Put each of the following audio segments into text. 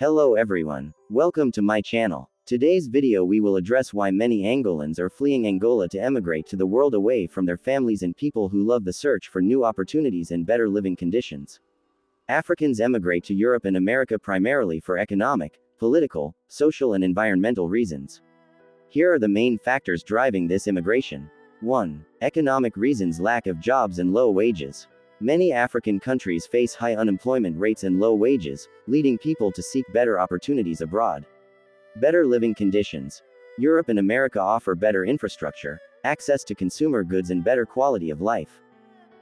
Hello everyone. Welcome to my channel. Today's video we will address why many Angolans are fleeing Angola to emigrate to the world away from their families and people who love the search for new opportunities and better living conditions. Africans emigrate to Europe and America primarily for economic, political, social and environmental reasons. Here are the main factors driving this immigration. 1. Economic reasons: lack of jobs and low wages. Many African countries face high unemployment rates and low wages, leading people to seek better opportunities abroad. Better living conditions. Europe and America offer better infrastructure, access to consumer goods and better quality of life.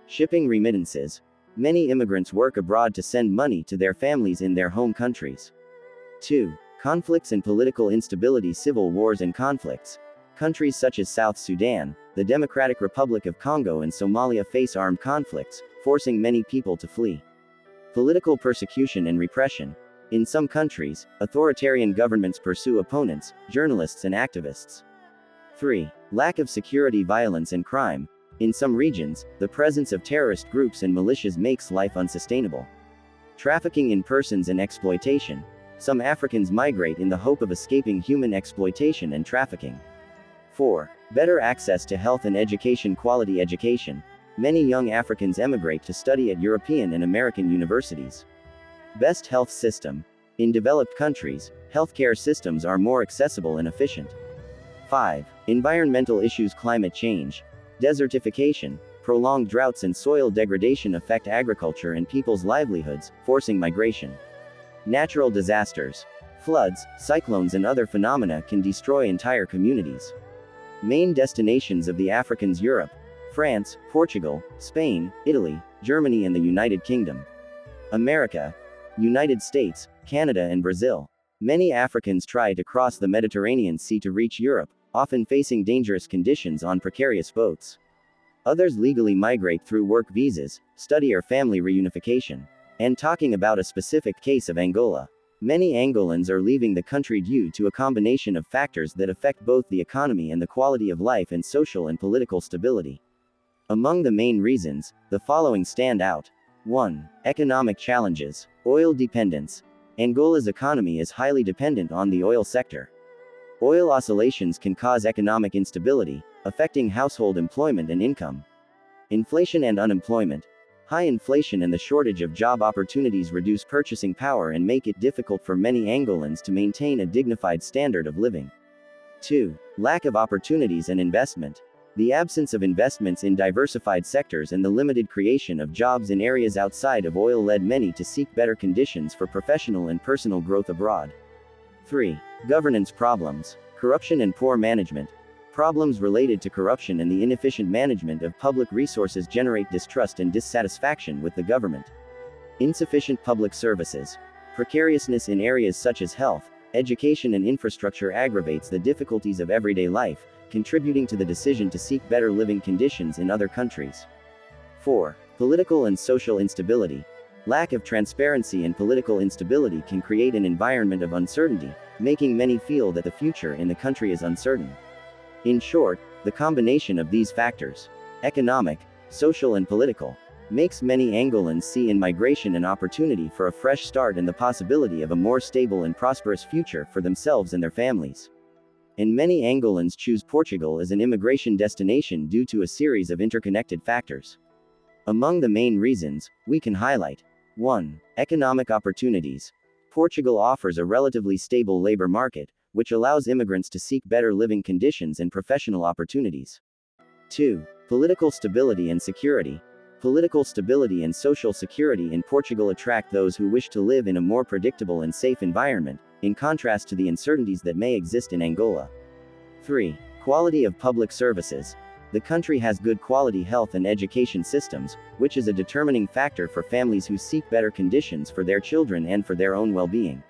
Shipping remittances. Many immigrants work abroad to send money to their families in their home countries. 2. Conflicts and political instability. Civil wars and conflicts. Countries such as South Sudan, the Democratic Republic of Congo and Somalia face armed conflicts, forcing many people to flee. Political persecution and repression. In some countries, authoritarian governments pursue opponents, journalists and activists. 3. Lack of security, violence and crime. In some regions, the presence of terrorist groups and militias makes life unsustainable. Trafficking in persons and exploitation. Some Africans migrate in the hope of escaping human exploitation and trafficking. 4. Better access to health and education. Quality education. Many young Africans emigrate to study at European and American universities. Best health system. In developed countries, healthcare systems are more accessible and efficient. 5. Environmental issues. Climate change. Desertification, prolonged droughts and soil degradation affect agriculture and people's livelihoods, forcing migration. Natural disasters. Floods, cyclones and other phenomena can destroy entire communities. Main destinations of the Africans: Europe, France, Portugal, Spain, Italy, Germany and the United Kingdom. America, United States, Canada and Brazil. Many Africans try to cross the Mediterranean Sea to reach Europe, often facing dangerous conditions on precarious boats. Others legally migrate through work visas, study or family reunification. And talking about a specific case of Angola. Many Angolans are leaving the country due to a combination of factors that affect both the economy and the quality of life and social and political stability. Among the main reasons, the following stand out. 1. Economic challenges. Oil dependence. Angola's economy is highly dependent on the oil sector. Oil oscillations can cause economic instability, affecting household employment and income. Inflation and unemployment. High inflation and the shortage of job opportunities reduce purchasing power and make it difficult for many Angolans to maintain a dignified standard of living. 2. Lack of opportunities and investment. The absence of investments in diversified sectors and the limited creation of jobs in areas outside of oil led many to seek better conditions for professional and personal growth abroad. 3. Governance problems. Corruption and poor management. Problems related to corruption and the inefficient management of public resources generate distrust and dissatisfaction with the government. Insufficient public services. Precariousness in areas such as health, education and infrastructure aggravates the difficulties of everyday life, contributing to the decision to seek better living conditions in other countries. 4. Political and social instability. Lack of transparency and political instability can create an environment of uncertainty, making many feel that the future in the country is uncertain. In short, the combination of these factors, economic, social and political, makes many Angolans see in migration an opportunity for a fresh start and the possibility of a more stable and prosperous future for themselves and their families. And many Angolans choose Portugal as an immigration destination due to a series of interconnected factors. Among the main reasons, we can highlight. 1. Economic opportunities. Portugal offers a relatively stable labor market, which allows immigrants to seek better living conditions and professional opportunities. 2. Political stability and security. Political stability and social security in Portugal attract those who wish to live in a more predictable and safe environment, in contrast to the uncertainties that may exist in Angola. 3. Quality of public services. The country has good quality health and education systems, which is a determining factor for families who seek better conditions for their children and for their own well-being.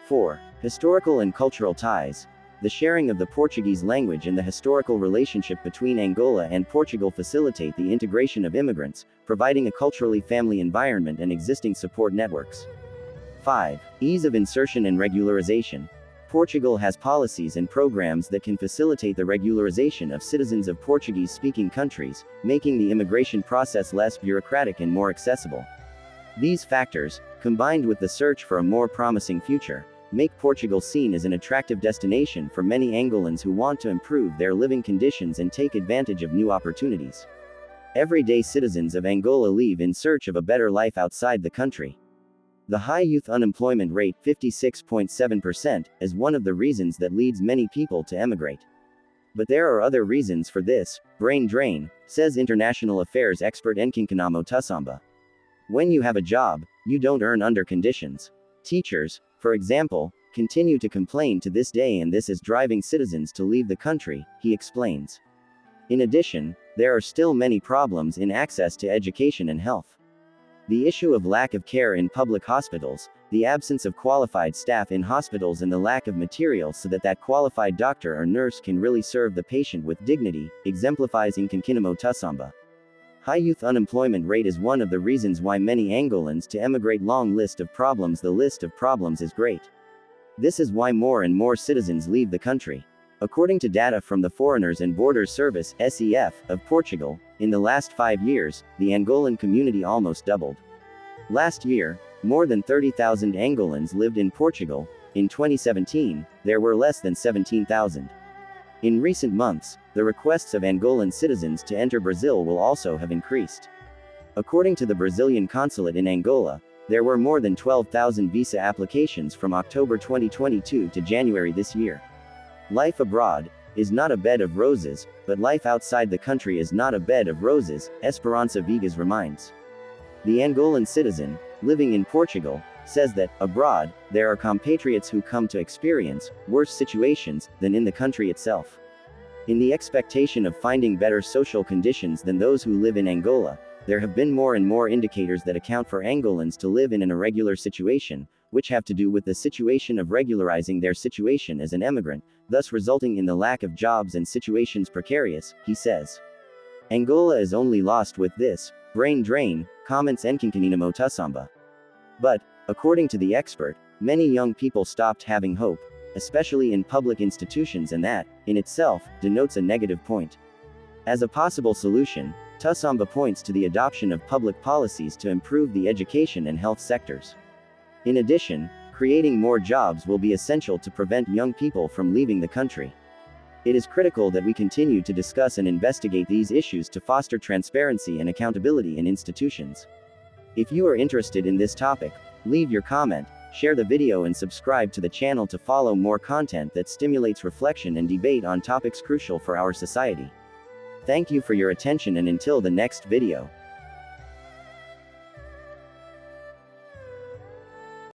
4. Historical and cultural ties. The sharing of the Portuguese language and the historical relationship between Angola and Portugal facilitate the integration of immigrants, providing a culturally family environment and existing support networks. 5. Ease of insertion and regularization. Portugal has policies and programs that can facilitate the regularization of citizens of Portuguese-speaking countries, making the immigration process less bureaucratic and more accessible. These factors, combined with the search for a more promising future, make Portugal seen as an attractive destination for many Angolans who want to improve their living conditions and take advantage of new opportunities. Everyday citizens of Angola leave in search of a better life outside the country. The high youth unemployment rate, 56.7%, is one of the reasons that leads many people to emigrate. But there are other reasons for this brain drain, says international affairs expert Angolans. When you have a job, you don't earn under conditions. Teachers, for example, continue to complain to this day, and this is driving citizens to leave the country, he explains. In addition, there are still many problems in access to education and health. The issue of lack of care in public hospitals, the absence of qualified staff in hospitals, and the lack of materials so that qualified doctor or nurse can really serve the patient with dignity, exemplifies Angolans. High youth unemployment rate is one of the reasons why many Angolans to emigrate. Long list of problems. The list of problems is great. This is why more and more citizens leave the country. According to data from the Foreigners and Borders Service (SEF) of Portugal, in the last 5 years, the Angolan community almost doubled. Last year, more than 30,000 Angolans lived in Portugal. In 2017, there were less than 17,000. In recent months, the requests of Angolan citizens to enter Brazil will also have increased. According to the Brazilian consulate in Angola, there were more than 12,000 visa applications from October 2022 to January this year. Life abroad is not a bed of roses, but life outside the country is not a bed of roses, Esperança Viegas reminds. The Angolan citizen, living in Portugal, says that, abroad, there are compatriots who come to experience worse situations than in the country itself. In the expectation of finding better social conditions than those who live in Angola, there have been more and more indicators that account for Angolans to live in an irregular situation, which have to do with the situation of regularizing their situation as an emigrant, thus resulting in the lack of jobs and situations precarious, he says. Angola is only lost with this brain drain, comments Angolans. But, according to the expert, many young people stopped having hope, especially in public institutions, and that, in itself, denotes a negative point. As a possible solution, Tussamba points to the adoption of public policies to improve the education and health sectors. In addition, creating more jobs will be essential to prevent young people from leaving the country. It is critical that we continue to discuss and investigate these issues to foster transparency and accountability in institutions. If you are interested in this topic, leave your comment, share the video, and subscribe to the channel to follow more content that stimulates reflection and debate on topics crucial for our society. Thank you for your attention, and until the next video.